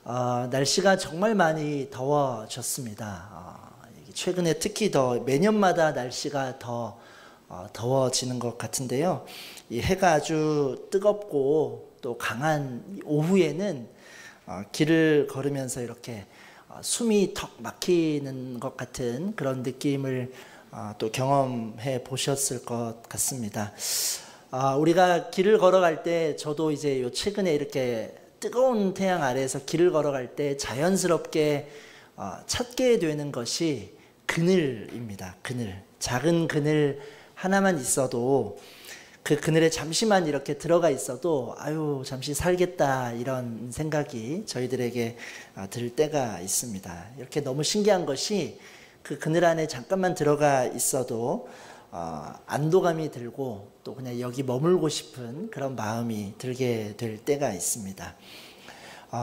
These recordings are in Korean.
날씨가 정말 많이 더워졌습니다. 최근에 특히 매년마다 날씨가 더 더워지는 것 같은데요. 이 해가 아주 뜨겁고 또 강한 오후에는 길을 걸으면서 이렇게 숨이 턱 막히는 것 같은 그런 느낌을 또 경험해 보셨을 것 같습니다. 우리가 길을 걸어갈 때 저도 이제 최근에 이렇게 뜨거운 태양 아래에서 길을 걸어갈 때 자연스럽게 찾게 되는 것이 그늘입니다. 그늘. 작은 그늘 하나만 있어도 그 그늘에 잠시만 이렇게 들어가 있어도 아유 잠시 살겠다 이런 생각이 저희들에게 들 때가 있습니다. 이렇게 너무 신기한 것이 그 그늘 안에 잠깐만 들어가 있어도 안도감이 들고 또 그냥 여기 머물고 싶은 그런 마음이 들게 될 때가 있습니다.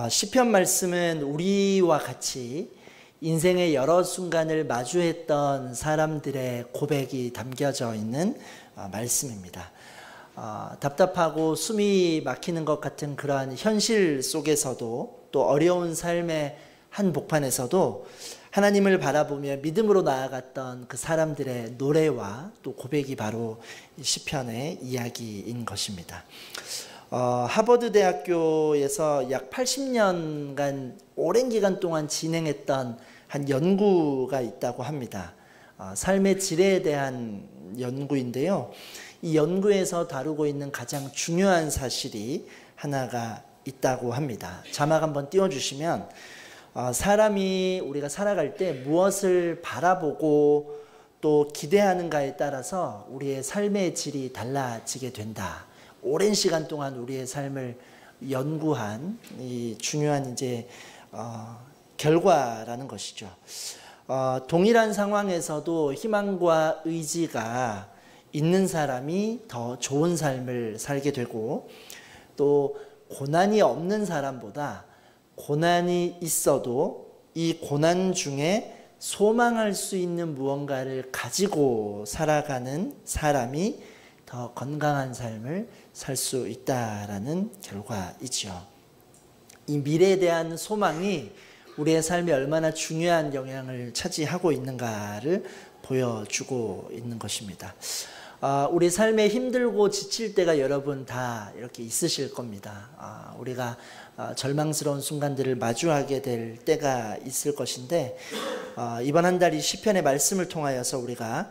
시편 말씀은 우리와 같이 인생의 여러 순간을 마주했던 사람들의 고백이 담겨져 있는 말씀입니다. 답답하고 숨이 막히는 것 같은 그러한 현실 속에서도 또 어려운 삶의 한복판에서도 하나님을 바라보며 믿음으로 나아갔던 그 사람들의 노래와 또 고백이 바로 시편의 이야기인 것입니다. 하버드 대학교에서 약 80년간 오랜 기간 동안 진행했던 한 연구가 있다고 합니다. 삶의 질에 대한 연구인데요. 이 연구에서 다루고 있는 가장 중요한 사실이 하나가 있다고 합니다. 자막 한번 띄워주시면 사람이 우리가 살아갈 때 무엇을 바라보고 또 기대하는가에 따라서 우리의 삶의 질이 달라지게 된다. 오랜 시간 동안 우리의 삶을 연구한 이 중요한 결과라는 것이죠. 동일한 상황에서도 희망과 의지가 있는 사람이 더 좋은 삶을 살게 되고 또 고난이 없는 사람보다 고난이 있어도 이 고난 중에 소망할 수 있는 무언가를 가지고 살아가는 사람이 더 건강한 삶을 살 수 있다라는 결과이죠. 이 미래에 대한 소망이 우리의 삶에 얼마나 중요한 영향을 차지하고 있는가를 보여주고 있는 것입니다. 우리 삶에 힘들고 지칠 때가 여러분 다 이렇게 있으실 겁니다. 우리가 절망스러운 순간들을 마주하게 될 때가 있을 것인데 이번 한 달 이 시편의 말씀을 통하여서 우리가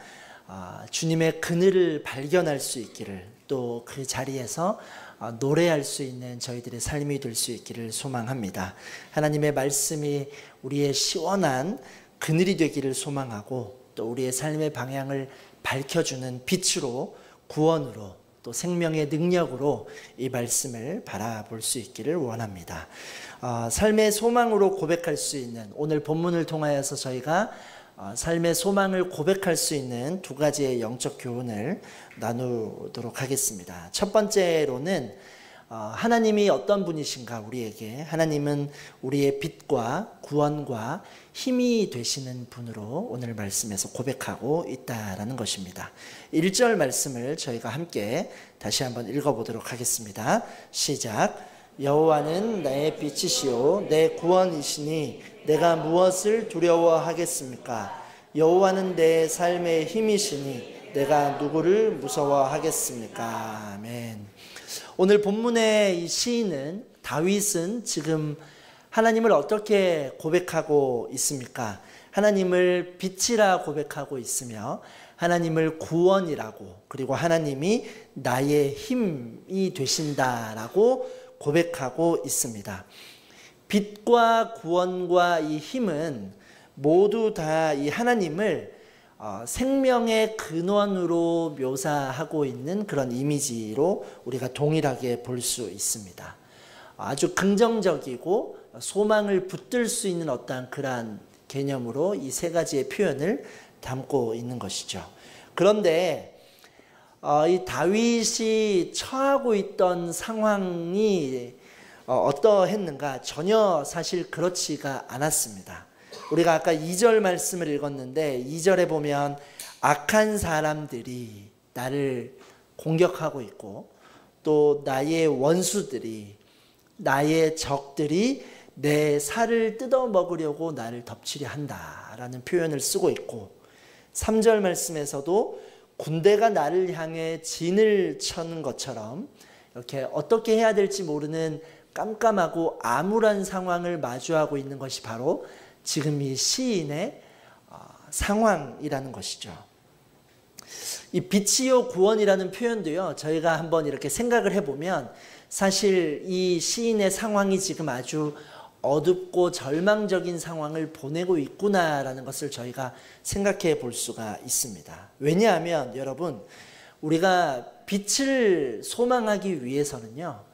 주님의 그늘을 발견할 수 있기를 또 그 자리에서 노래할 수 있는 저희들의 삶이 될 수 있기를 소망합니다. 하나님의 말씀이 우리의 시원한 그늘이 되기를 소망하고 또 우리의 삶의 방향을 밝혀주는 빛으로 구원으로 또 생명의 능력으로 이 말씀을 바라볼 수 있기를 원합니다. 삶의 소망으로 고백할 수 있는 오늘 본문을 통하여서 저희가 삶의 소망을 고백할 수 있는 두 가지의 영적 교훈을 나누도록 하겠습니다. 첫 번째로는 하나님이 어떤 분이신가 우리에게 하나님은 우리의 빛과 구원과 힘이 되시는 분으로 오늘 말씀에서 고백하고 있다라는 것입니다. 1절 말씀을 저희가 함께 다시 한번 읽어보도록 하겠습니다. 시작. 여호와는 나의 빛이시요 내 구원이시니 내가 무엇을 두려워하겠습니까? 여호와는 내 삶의 힘이시니 내가 누구를 무서워하겠습니까? 아멘. 오늘 본문의 이 시인은 다윗은 지금 하나님을 어떻게 고백하고 있습니까? 하나님을 빛이라 고백하고 있으며 하나님을 구원이라고 그리고 하나님이 나의 힘이 되신다라고 고백하고 있습니다. 빛과 구원과 이 힘은 모두 다 이 하나님을 생명의 근원으로 묘사하고 있는 그런 이미지로 우리가 동일하게 볼 수 있습니다. 아주 긍정적이고 소망을 붙들 수 있는 어떠한 그러한 개념으로 이 세 가지의 표현을 담고 있는 것이죠. 그런데 이 다윗이 처하고 있던 상황이 어떠했는가? 전혀 사실 그렇지가 않았습니다. 우리가 아까 2절 말씀을 읽었는데 2절에 보면 악한 사람들이 나를 공격하고 있고 또 나의 원수들이 나의 적들이 내 살을 뜯어 먹으려고 나를 덮치려 한다라는 표현을 쓰고 있고, 3절 말씀에서도 군대가 나를 향해 진을 쳐는 것처럼 이렇게 어떻게 해야 될지 모르는 깜깜하고 암울한 상황을 마주하고 있는 것이 바로 지금 이 시인의 상황이라는 것이죠. 이 빛이요 구원이라는 표현도요, 저희가 한번 이렇게 생각을 해보면 사실 이 시인의 상황이 지금 아주 어둡고 절망적인 상황을 보내고 있구나라는 것을 저희가 생각해 볼 수가 있습니다. 왜냐하면 여러분, 우리가 빛을 소망하기 위해서는요,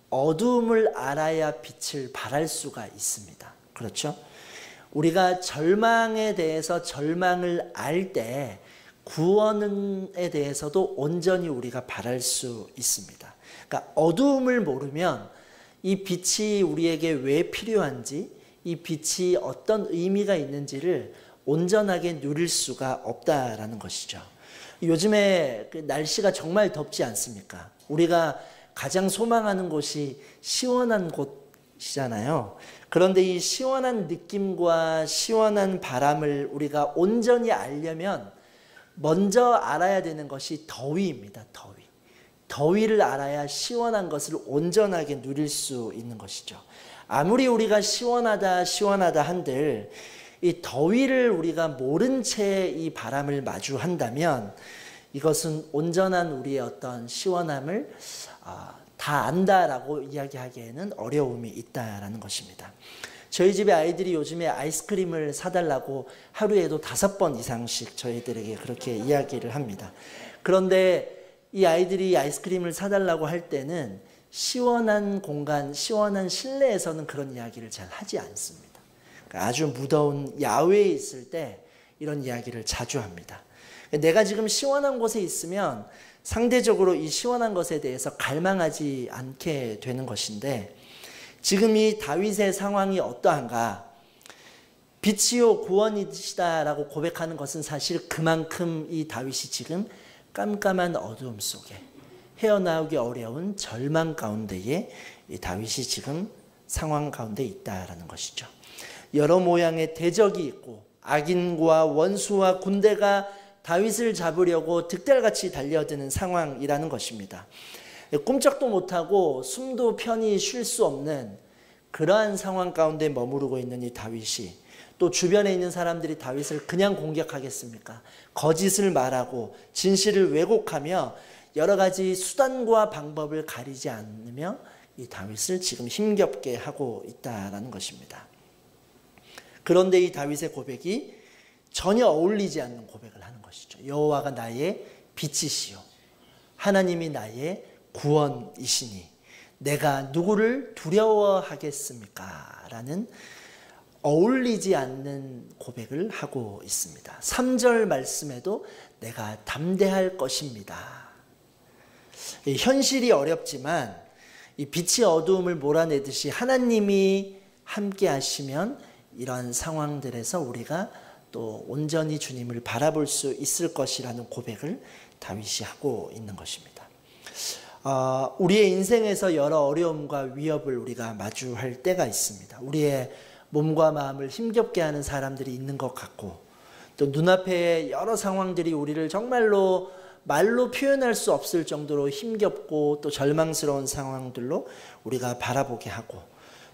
어두움을 알아야 빛을 발할 수가 있습니다. 그렇죠? 우리가 절망에 대해서 절망을 알 때 구원에 대해서도 온전히 우리가 발할 수 있습니다. 그러니까 어두움을 모르면 이 빛이 우리에게 왜 필요한지, 이 빛이 어떤 의미가 있는지를 온전하게 누릴 수가 없다라는 것이죠. 요즘에 날씨가 정말 덥지 않습니까? 우리가 가장 소망하는 곳이 시원한 곳이잖아요. 그런데 이 시원한 느낌과 시원한 바람을 우리가 온전히 알려면 먼저 알아야 되는 것이 더위입니다. 더위를 알아야 시원한 것을 온전하게 누릴 수 있는 것이죠. 아무리 우리가 시원하다 한들 이 더위를 우리가 모른 채 이 바람을 마주한다면 이것은 온전한 우리의 어떤 시원함을 다 안다라고 이야기하기에는 어려움이 있다라는 것입니다. 저희 집에 아이들이 요즘에 아이스크림을 사달라고 하루에도 5번 이상씩 저희들에게 그렇게 이야기를 합니다. 그런데 이 아이들이 아이스크림을 사달라고 할 때는 시원한 공간, 시원한 실내에서는 그런 이야기를 잘 하지 않습니다. 그러니까 아주 무더운 야외에 있을 때 이런 이야기를 자주 합니다. 내가 지금 시원한 곳에 있으면 상대적으로 이 시원한 것에 대해서 갈망하지 않게 되는 것인데, 지금 이 다윗의 상황이 어떠한가? 빛이요 구원이시다라고 고백하는 것은 사실 그만큼 이 다윗이 지금 깜깜한 어두움 속에 헤어나오기 어려운 절망 가운데에 이 다윗이 지금 상황 가운데 있다라는 것이죠. 여러 모양의 대적이 있고 악인과 원수와 군대가 다윗을 잡으려고 득달같이 달려드는 상황이라는 것입니다. 꼼짝도 못하고 숨도 편히 쉴 수 없는 그러한 상황 가운데 머무르고 있는 이 다윗이, 또 주변에 있는 사람들이 다윗을 그냥 공격하겠습니까? 거짓을 말하고 진실을 왜곡하며 여러 가지 수단과 방법을 가리지 않으며 이 다윗을 지금 힘겹게 하고 있다라는 것입니다. 그런데 이 다윗의 고백이 전혀 어울리지 않는 고백을 하는 것이죠. 여호와가 나의 빛이시요 하나님이 나의 구원이시니 내가 누구를 두려워하겠습니까? 라는 어울리지 않는 고백을 하고 있습니다. 3절 말씀에도 내가 담대할 것입니다. 현실이 어렵지만 이 빛이 어두움을 몰아내듯이 하나님이 함께 하시면 이러한 상황들에서 우리가 또 온전히 주님을 바라볼 수 있을 것이라는 고백을 다윗이 하고 있는 것입니다. 우리의 인생에서 여러 어려움과 위협을 우리가 마주할 때가 있습니다. 우리의 몸과 마음을 힘겹게 하는 사람들이 있는 것 같고, 또 눈앞에 여러 상황들이 우리를 정말로 말로 표현할 수 없을 정도로 힘겹고 또 절망스러운 상황들로 우리가 바라보게 하고,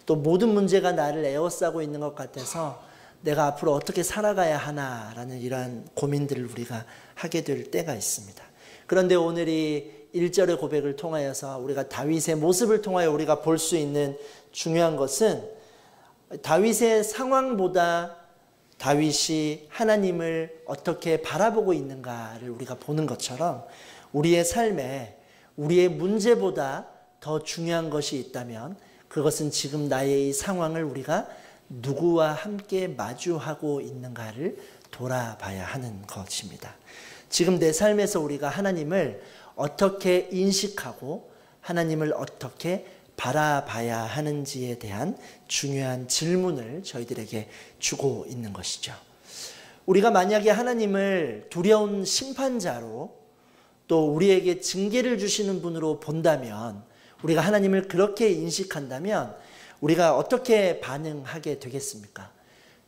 또 모든 문제가 나를 에워싸고 있는 것 같아서 내가 앞으로 어떻게 살아가야 하나라는 이러한 고민들을 우리가 하게 될 때가 있습니다. 그런데 오늘 이 1절의 고백을 통하여서 우리가 다윗의 모습을 통하여 우리가 볼 수 있는 중요한 것은 다윗의 상황보다 다윗이 하나님을 어떻게 바라보고 있는가를 우리가 보는 것처럼 우리의 삶에 우리의 문제보다 더 중요한 것이 있다면 그것은 지금 나의 이 상황을 우리가 누구와 함께 마주하고 있는가를 돌아봐야 하는 것입니다. 지금 내 삶에서 우리가 하나님을 어떻게 인식하고 하나님을 어떻게 바라봐야 하는지에 대한 중요한 질문을 저희들에게 주고 있는 것이죠. 우리가 만약에 하나님을 두려운 심판자로 또 우리에게 징계를 주시는 분으로 본다면, 우리가 하나님을 그렇게 인식한다면 우리가 어떻게 반응하게 되겠습니까?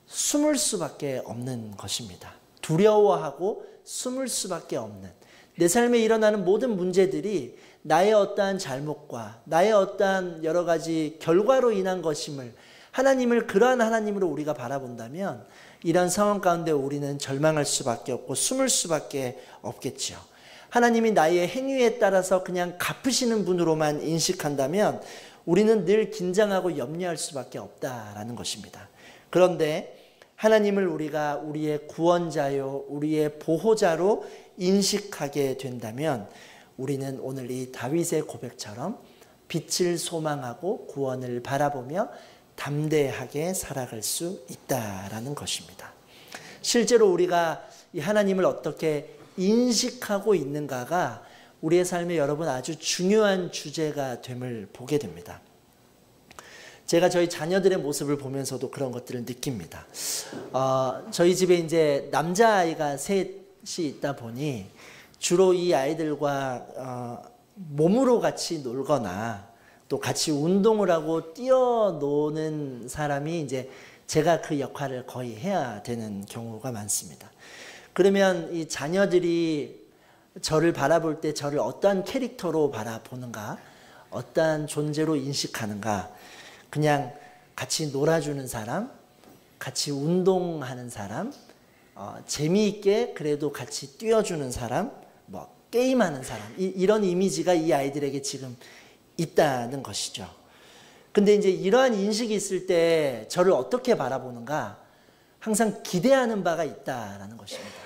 숨을 수밖에 없는 것입니다. 두려워하고 숨을 수밖에 없는, 내 삶에 일어나는 모든 문제들이 나의 어떠한 잘못과 나의 어떠한 여러 가지 결과로 인한 것임을, 하나님을 그러한 하나님으로 우리가 바라본다면 이런 상황 가운데 우리는 절망할 수밖에 없고 숨을 수밖에 없겠죠. 하나님이 나의 행위에 따라서 그냥 갚으시는 분으로만 인식한다면 우리는 늘 긴장하고 염려할 수밖에 없다라는 것입니다. 그런데 하나님을 우리가 우리의 구원자요, 우리의 보호자로 인식하게 된다면 우리는 오늘 이 다윗의 고백처럼 빛을 소망하고 구원을 바라보며 담대하게 살아갈 수 있다라는 것입니다. 실제로 우리가 이 하나님을 어떻게 인식하고 있는가가 우리의 삶에 여러분 아주 중요한 주제가 됨을 보게 됩니다. 제가 저희 자녀들의 모습을 보면서도 그런 것들을 느낍니다. 저희 집에 이제 남자아이가 셋이 있다 보니 주로 이 아이들과 몸으로 같이 놀거나 또 같이 운동을 하고 뛰어노는 사람이 이제 제가 그 역할을 거의 해야 되는 경우가 많습니다. 그러면 이 자녀들이 저를 바라볼 때 저를 어떠한 캐릭터로 바라보는가, 어떠한 존재로 인식하는가, 그냥 같이 놀아주는 사람, 같이 운동하는 사람, 재미있게 그래도 같이 뛰어주는 사람, 뭐 게임하는 사람, 이런 이미지가 이 아이들에게 지금 있다는 것이죠. 근데 이제 이러한 인식이 있을 때 저를 어떻게 바라보는가, 항상 기대하는 바가 있다라는 것입니다.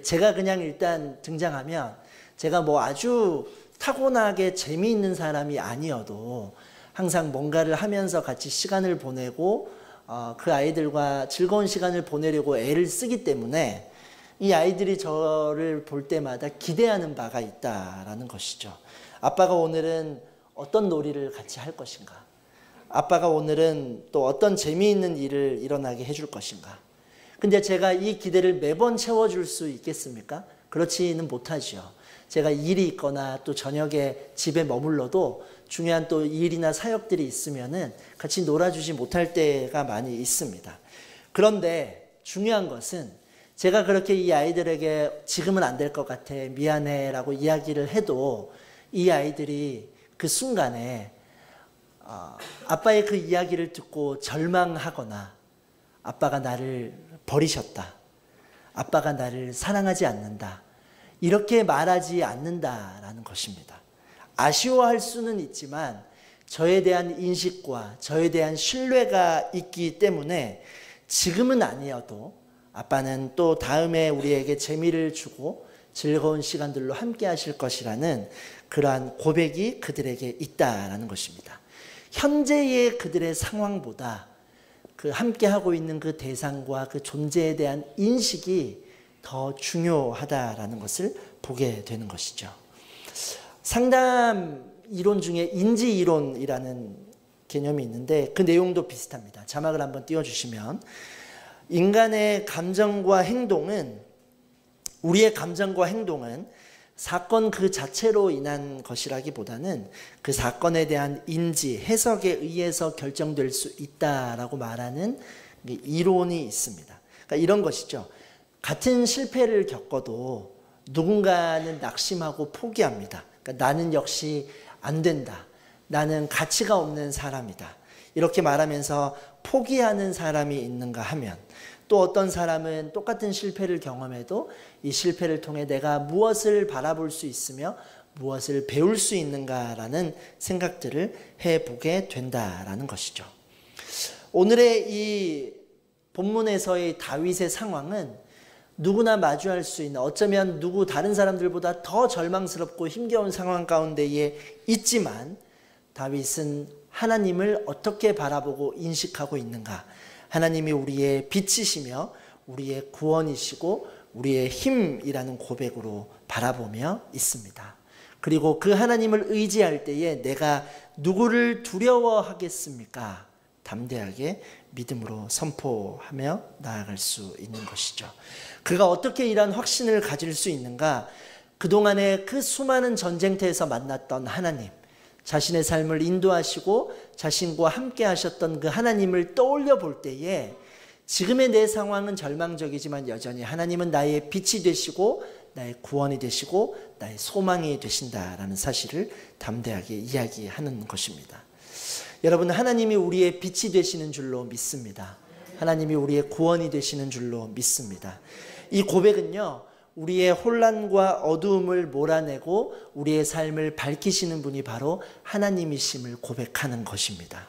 제가 그냥 일단 등장하면 제가 뭐 아주 타고나게 재미있는 사람이 아니어도 항상 뭔가를 하면서 같이 시간을 보내고 그 아이들과 즐거운 시간을 보내려고 애를 쓰기 때문에 이 아이들이 저를 볼 때마다 기대하는 바가 있다라는 것이죠. 아빠가 오늘은 어떤 놀이를 같이 할 것인가? 아빠가 오늘은 또 어떤 재미있는 일을 일어나게 해줄 것인가? 근데 제가 이 기대를 매번 채워줄 수 있겠습니까? 그렇지는 못하죠. 제가 일이 있거나 또 저녁에 집에 머물러도 중요한 또 일이나 사역들이 있으면은 같이 놀아주지 못할 때가 많이 있습니다. 그런데 중요한 것은 제가 그렇게 이 아이들에게 지금은 안 될 것 같아, 미안해 라고 이야기를 해도 이 아이들이 그 순간에 아빠의 그 이야기를 듣고 절망하거나 아빠가 나를 버리셨다, 아빠가 나를 사랑하지 않는다, 이렇게 말하지 않는다라는 것입니다. 아쉬워할 수는 있지만 저에 대한 인식과 저에 대한 신뢰가 있기 때문에 지금은 아니어도 아빠는 또 다음에 우리에게 재미를 주고 즐거운 시간들로 함께 하실 것이라는 그러한 고백이 그들에게 있다라는 것입니다. 현재의 그들의 상황보다 그 함께하고 있는 그 대상과 그 존재에 대한 인식이 더 중요하다라는 것을 보게 되는 것이죠. 상담 이론 중에 인지 이론이라는 개념이 있는데 그 내용도 비슷합니다. 자막을 한번 띄워주시면, 인간의 감정과 행동은, 우리의 감정과 행동은 사건 그 자체로 인한 것이라기보다는 그 사건에 대한 인지, 해석에 의해서 결정될 수 있다라고 말하는 이론이 있습니다. 그러니까 이런 것이죠. 같은 실패를 겪어도 누군가는 낙심하고 포기합니다. 그러니까 나는 역시 안 된다, 나는 가치가 없는 사람이다, 이렇게 말하면서 포기하는 사람이 있는가 하면, 또 어떤 사람은 똑같은 실패를 경험해도 이 실패를 통해 내가 무엇을 바라볼 수 있으며 무엇을 배울 수 있는가라는 생각들을 해보게 된다라는 것이죠. 오늘의 이 본문에서의 다윗의 상황은 누구나 마주할 수 있는, 어쩌면 다른 사람들보다 더 절망스럽고 힘겨운 상황 가운데에 있지만 다윗은 하나님을 어떻게 바라보고 인식하고 있는가, 하나님이 우리의 빛이시며 우리의 구원이시고 우리의 힘이라는 고백으로 바라보며 있습니다. 그리고 그 하나님을 의지할 때에 내가 누구를 두려워하겠습니까? 담대하게 믿음으로 선포하며 나아갈 수 있는 것이죠. 그가 어떻게 이러한 확신을 가질 수 있는가? 그동안의 그 수많은 전쟁터에서 만났던 하나님, 자신의 삶을 인도하시고 자신과 함께 하셨던 그 하나님을 떠올려 볼 때에 지금의 내 상황은 절망적이지만 여전히 하나님은 나의 빛이 되시고 나의 구원이 되시고 나의 소망이 되신다라는 사실을 담대하게 이야기하는 것입니다. 여러분, 하나님이 우리의 빛이 되시는 줄로 믿습니다. 하나님이 우리의 구원이 되시는 줄로 믿습니다. 이 고백은요, 우리의 혼란과 어두움을 몰아내고 우리의 삶을 밝히시는 분이 바로 하나님이심을 고백하는 것입니다.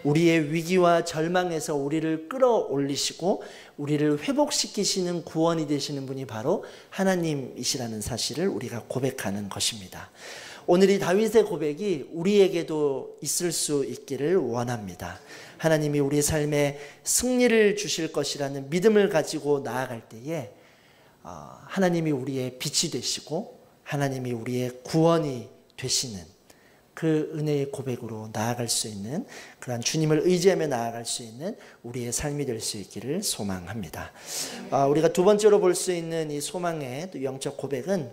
우리의 위기와 절망에서 우리를 끌어올리시고 우리를 회복시키시는 구원이 되시는 분이 바로 하나님이시라는 사실을 우리가 고백하는 것입니다. 오늘 이 다윗의 고백이 우리에게도 있을 수 있기를 원합니다. 하나님이 우리의 삶에 승리를 주실 것이라는 믿음을 가지고 나아갈 때에 하나님이 우리의 빛이 되시고 하나님이 우리의 구원이 되시는 그 은혜의 고백으로 나아갈 수 있는, 그러한 주님을 의지하며 나아갈 수 있는 우리의 삶이 될 수 있기를 소망합니다. 우리가 두 번째로 볼 수 있는 이 소망의 또 영적 고백은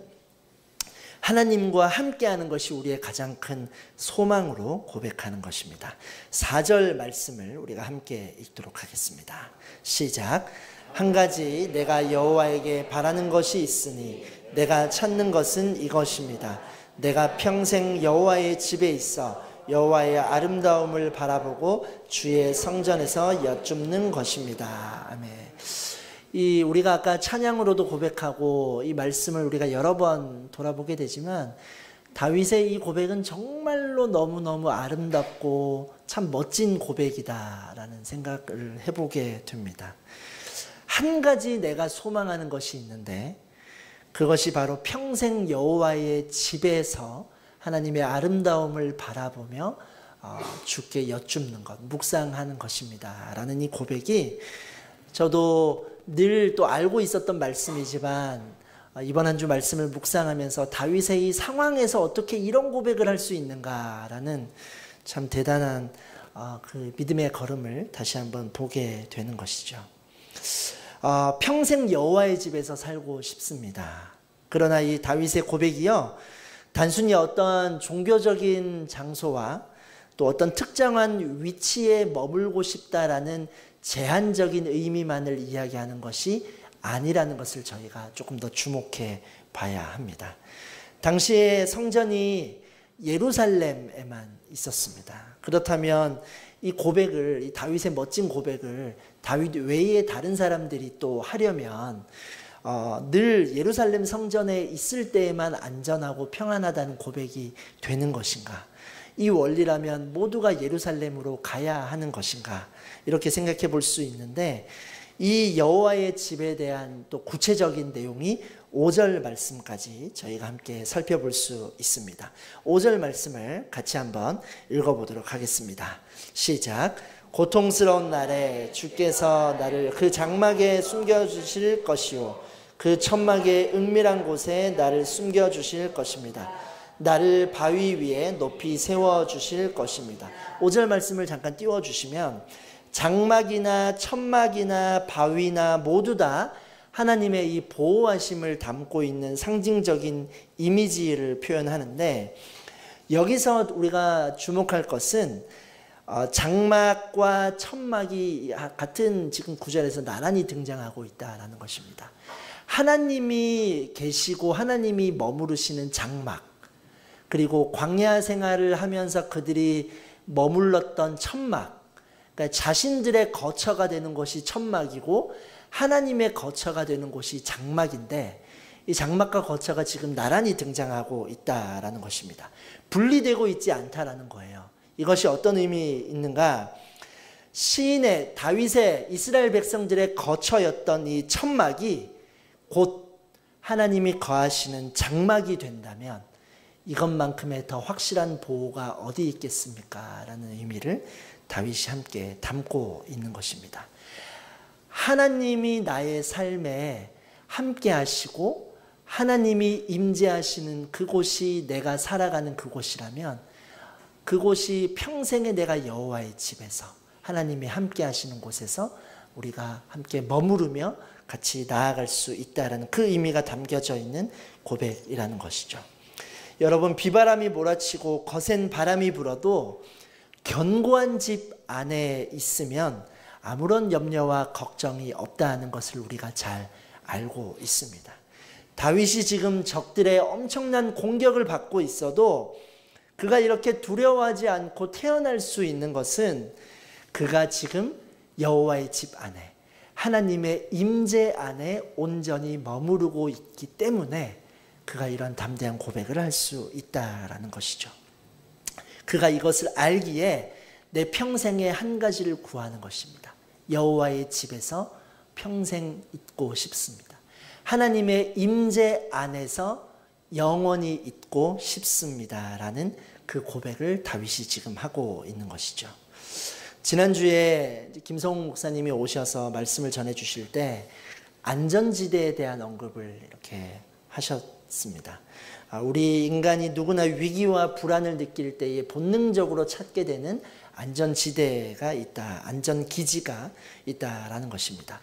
하나님과 함께하는 것이 우리의 가장 큰 소망으로 고백하는 것입니다. 4절 말씀을 우리가 함께 읽도록 하겠습니다. 시작. 한 가지 내가 여호와에게 바라는 것이 있으니 내가 찾는 것은 이것입니다. 내가 평생 여호와의 집에 있어 여호와의 아름다움을 바라보고 주의 성전에서 여쭙는 것입니다. 아멘. 우리가 아까 찬양으로도 고백하고 이 말씀을 우리가 여러 번 돌아보게 되지만 다윗의 이 고백은 정말로 너무너무 아름답고 참 멋진 고백이다라는 생각을 해보게 됩니다. 한 가지 내가 소망하는 것이 있는데 그것이 바로 평생 여호와의 집에서 하나님의 아름다움을 바라보며 주께 여쭙는 것, 묵상하는 것입니다 라는 이 고백이 저도 늘 또 알고 있었던 말씀이지만 이번 한 주 말씀을 묵상하면서 다윗의 이 상황에서 어떻게 이런 고백을 할 수 있는가라는 참 대단한 그 믿음의 걸음을 다시 한번 보게 되는 것이죠. 평생 여호와의 집에서 살고 싶습니다. 그러나 이 다윗의 고백이요, 단순히 어떤 종교적인 장소와 또 어떤 특정한 위치에 머물고 싶다라는 제한적인 의미만을 이야기하는 것이 아니라는 것을 저희가 조금 더 주목해 봐야 합니다. 당시에 성전이 예루살렘에만 있었습니다. 그렇다면 이 고백을, 이 다윗의 멋진 고백을 다윗 외에 다른 사람들이 또 하려면 늘 예루살렘 성전에 있을 때에만 안전하고 평안하다는 고백이 되는 것인가? 이 원리라면 모두가 예루살렘으로 가야 하는 것인가? 이렇게 생각해 볼 수 있는데 이 여호와의 집에 대한 또 구체적인 내용이 5절 말씀까지 저희가 함께 살펴볼 수 있습니다. 5절 말씀을 같이 한번 읽어보도록 하겠습니다. 시작. 고통스러운 날에 주께서 나를 그 장막에 숨겨주실 것이요 그 천막의 은밀한 곳에 나를 숨겨주실 것입니다. 나를 바위 위에 높이 세워주실 것입니다. 5절 말씀을 잠깐 띄워주시면 장막이나 천막이나 바위나 모두 다 하나님의 이 보호하심을 담고 있는 상징적인 이미지를 표현하는데 여기서 우리가 주목할 것은 장막과 천막이 같은 지금 구절에서 나란히 등장하고 있다는 것입니다. 하나님이 계시고 하나님이 머무르시는 장막, 그리고 광야 생활을 하면서 그들이 머물렀던 천막, 그러니까 자신들의 거처가 되는 곳이 천막이고 하나님의 거처가 되는 곳이 장막인데 이 장막과 거처가 지금 나란히 등장하고 있다라는 것입니다. 분리되고 있지 않다라는 거예요. 이것이 어떤 의미 있는가? 시인의 다윗의 이스라엘 백성들의 거처였던 이 천막이 곧 하나님이 거하시는 장막이 된다면 이것만큼의 더 확실한 보호가 어디 있겠습니까? 라는 의미를 다윗이 함께 담고 있는 것입니다. 하나님이 나의 삶에 함께 하시고 하나님이 임재하시는 그곳이 내가 살아가는 그곳이라면 그곳이 평생에 내가 여호와의 집에서 하나님이 함께 하시는 곳에서 우리가 함께 머무르며 같이 나아갈 수 있다는 그 의미가 담겨져 있는 고백이라는 것이죠. 여러분, 비바람이 몰아치고 거센 바람이 불어도 견고한 집 안에 있으면 아무런 염려와 걱정이 없다는 것을 우리가 잘 알고 있습니다. 다윗이 지금 적들의 엄청난 공격을 받고 있어도 그가 이렇게 두려워하지 않고 태어날 수 있는 것은 그가 지금 여호와의 집 안에, 하나님의 임재 안에 온전히 머무르고 있기 때문에 그가 이런 담대한 고백을 할 수 있다라는 것이죠. 그가 이것을 알기에 내 평생에 한 가지를 구하는 것입니다. 여호와의 집에서 평생 있고 싶습니다. 하나님의 임재 안에서 영원히 있고 싶습니다라는 그 고백을 다윗이 지금 하고 있는 것이죠. 지난주에 김성욱 목사님이 오셔서 말씀을 전해 주실 때 안전지대에 대한 언급을 이렇게 하셨습니다. 우리 인간이 누구나 위기와 불안을 느낄 때에 본능적으로 찾게 되는 안전지대가 있다, 안전기지가 있다라는 것입니다.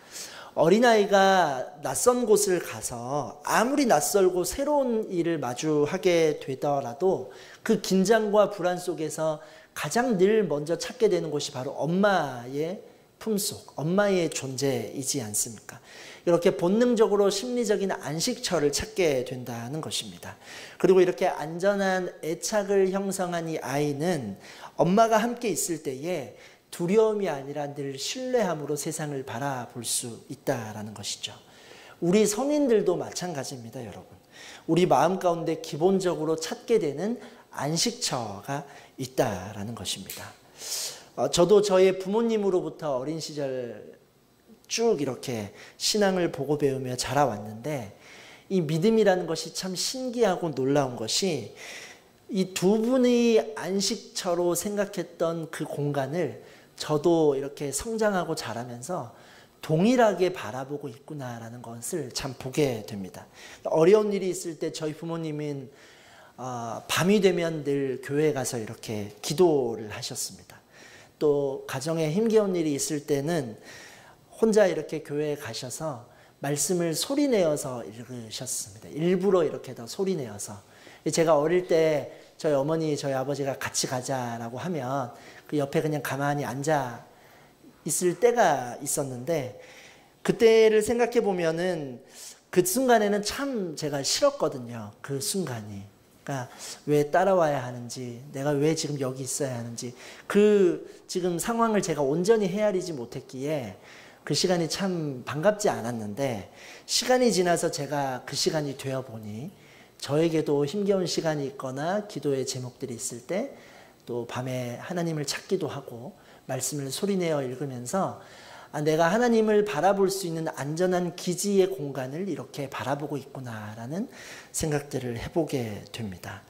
어린아이가 낯선 곳을 가서 아무리 낯설고 새로운 일을 마주하게 되더라도 그 긴장과 불안 속에서 가장 늘 먼저 찾게 되는 곳이 바로 엄마의 품속, 엄마의 존재이지 않습니까? 이렇게 본능적으로 심리적인 안식처를 찾게 된다는 것입니다. 그리고 이렇게 안전한 애착을 형성한 이 아이는 엄마가 함께 있을 때에 두려움이 아니라 늘 신뢰함으로 세상을 바라볼 수 있다라는 것이죠. 우리 성인들도 마찬가지입니다, 여러분. 우리 마음 가운데 기본적으로 찾게 되는 안식처가 있다라는 것입니다. 저도 저의 부모님으로부터 어린 시절 쭉 이렇게 신앙을 보고 배우며 자라왔는데 이 믿음이라는 것이 참 신기하고 놀라운 것이 이 두 분의 안식처로 생각했던 그 공간을 저도 이렇게 성장하고 자라면서 동일하게 바라보고 있구나라는 것을 참 보게 됩니다. 어려운 일이 있을 때 저희 부모님은 밤이 되면 늘 교회에 가서 이렇게 기도를 하셨습니다. 또 가정에 힘겨운 일이 있을 때는 혼자 이렇게 교회에 가셔서 말씀을 소리내어서 읽으셨습니다. 일부러 이렇게 더 소리내어서. 제가 어릴 때 저희 어머니, 저희 아버지가 같이 가자라고 하면 그 옆에 그냥 가만히 앉아 있을 때가 있었는데 그때를 생각해 보면은 그 순간에는 참 제가 싫었거든요. 그 순간이. 그러니까 왜 따라와야 하는지, 내가 왜 지금 여기 있어야 하는지, 그 지금 상황을 제가 온전히 헤아리지 못했기에 그 시간이 참 반갑지 않았는데 시간이 지나서 제가 그 시간이 되어 보니 저에게도 힘겨운 시간이 있거나 기도의 제목들이 있을 때 또 밤에 하나님을 찾기도 하고 말씀을 소리내어 읽으면서 내가 하나님을 바라볼 수 있는 안전한 기지의 공간을 이렇게 바라보고 있구나라는 생각들을 해보게 됩니다.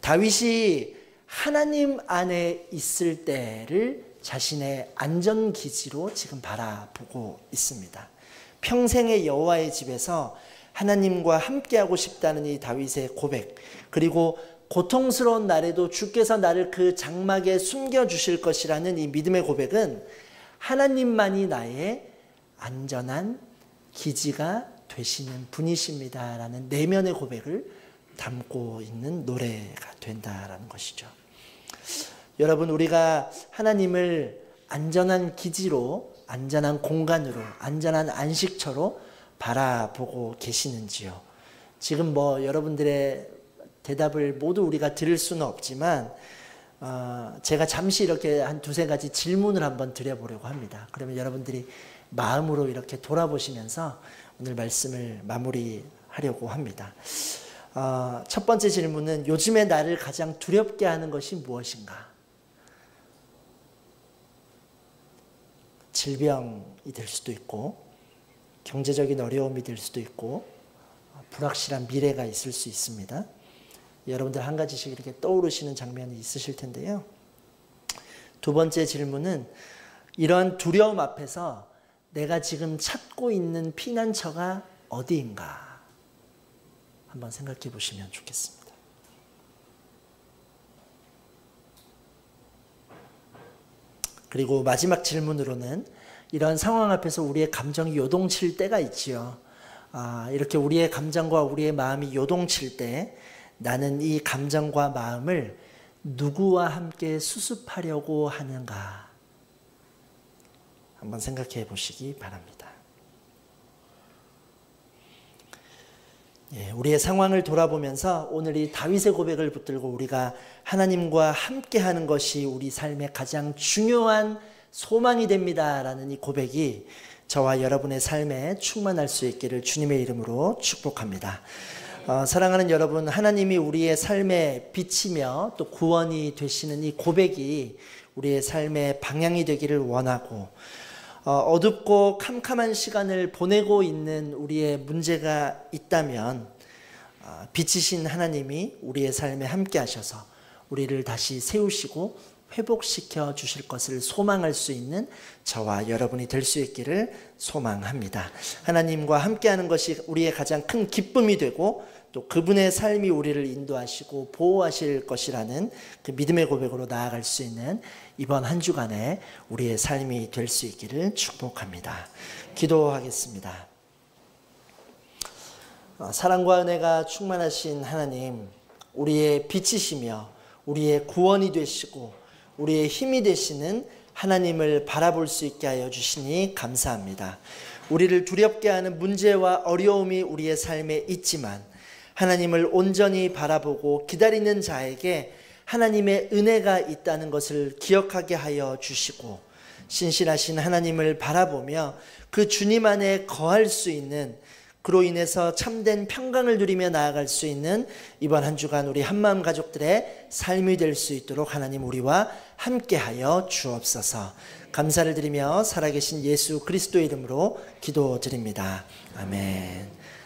다윗이 하나님 안에 있을 때를 자신의 안전기지로 지금 바라보고 있습니다. 평생의 여호와의 집에서 하나님과 함께하고 싶다는 이 다윗의 고백, 그리고 고통스러운 날에도 주께서 나를 그 장막에 숨겨주실 것이라는 이 믿음의 고백은 하나님만이 나의 안전한 기지가 되시는 분이십니다라는 내면의 고백을 담고 있는 노래가 된다라는 것이죠. 여러분, 우리가 하나님을 안전한 기지로, 안전한 공간으로, 안전한 안식처로 바라보고 계시는지요? 지금 여러분들의 대답을 모두 우리가 들을 수는 없지만 제가 잠시 이렇게 한 두세 가지 질문을 한번 드려보려고 합니다. 그러면 여러분들이 마음으로 이렇게 돌아보시면서 오늘 말씀을 마무리하려고 합니다. 첫 번째 질문은 요즘에 나를 가장 두렵게 하는 것이 무엇인가? 질병이 될 수도 있고 경제적인 어려움이 될 수도 있고 불확실한 미래가 있을 수 있습니다. 여러분들 한 가지씩 이렇게 떠오르시는 장면이 있으실 텐데요. 두 번째 질문은 이러한 두려움 앞에서 내가 지금 찾고 있는 피난처가 어디인가 한번 생각해 보시면 좋겠습니다. 그리고 마지막 질문으로는 이런 상황 앞에서 우리의 감정이 요동칠 때가 있지요. 이렇게 우리의 감정과 우리의 마음이 요동칠 때 나는 이 감정과 마음을 누구와 함께 수습하려고 하는가? 한번 생각해 보시기 바랍니다. 우리의 상황을 돌아보면서 오늘 이 다윗의 고백을 붙들고 우리가 하나님과 함께하는 것이 우리 삶의 가장 중요한 소망이 됩니다 라는 이 고백이 저와 여러분의 삶에 충만할 수 있기를 주님의 이름으로 축복합니다. 사랑하는 여러분, 하나님이 우리의 삶의 빛이며 또 구원이 되시는 이 고백이 우리의 삶의 방향이 되기를 원하고, 어둡고 캄캄한 시간을 보내고 있는 우리의 문제가 있다면 빛이신 하나님이 우리의 삶에 함께 하셔서 우리를 다시 세우시고 회복시켜 주실 것을 소망할 수 있는 저와 여러분이 될 수 있기를 소망합니다. 하나님과 함께하는 것이 우리의 가장 큰 기쁨이 되고 또 그분의 삶이 우리를 인도하시고 보호하실 것이라는 그 믿음의 고백으로 나아갈 수 있는 이번 한 주간에 우리의 삶이 될 수 있기를 축복합니다. 기도하겠습니다. 사랑과 은혜가 충만하신 하나님, 우리의 빛이시며 우리의 구원이 되시고 우리의 힘이 되시는 하나님을 바라볼 수 있게 하여 주시니 감사합니다. 우리를 두렵게 하는 문제와 어려움이 우리의 삶에 있지만 하나님을 온전히 바라보고 기다리는 자에게 하나님의 은혜가 있다는 것을 기억하게 하여 주시고, 신실하신 하나님을 바라보며 그 주님 안에 거할 수 있는, 그로 인해서 참된 평강을 누리며 나아갈 수 있는 이번 한 주간 우리 한마음 가족들의 삶이 될 수 있도록 하나님 우리와 함께하여 주옵소서. 감사를 드리며 살아계신 예수 그리스도의 이름으로 기도드립니다. 아멘.